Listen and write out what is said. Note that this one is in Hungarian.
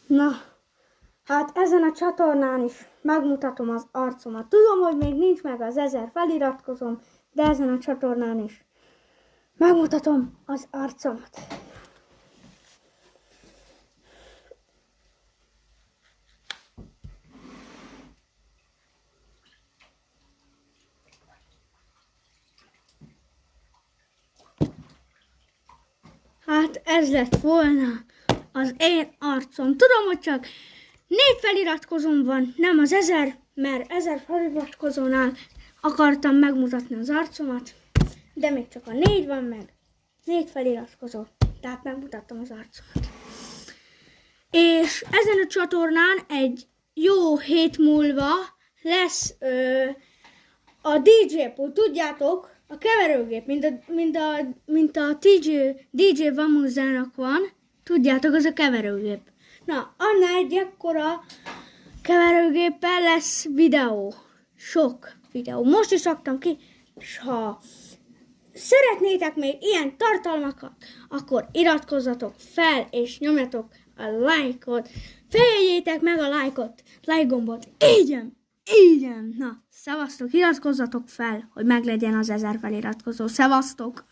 Na, hát ezen a csatornán is megmutatom az arcomat. Tudom, hogy még nincs meg az 1000 feliratkozom, de ezen a csatornán is megmutatom az arcomat. Hát ez lett volna az én arcom. Tudom, hogy csak 4 feliratkozóm van, nem az 1000, mert 1000 feliratkozónál akartam megmutatni az arcomat, de még csak a 4 van meg, 4 feliratkozó, tehát megmutattam az arcomat. És ezen a csatornán egy jó hét múlva lesz a DJ pult, tudjátok, a keverőgép, mint a DJ Vamuzának van, tudjátok, az a keverőgép. Na, annál egy ekkora keverőgéppel lesz videó. Sok videó. Most is raktam ki, és ha szeretnétek még ilyen tartalmakat, akkor iratkozzatok fel, és nyomjatok a lájkot. Fejeljétek meg a like gombot. Így. Na, szevasztok, iratkozzatok fel, hogy meglegyen az 1000 feliratkozó. Szevasztok!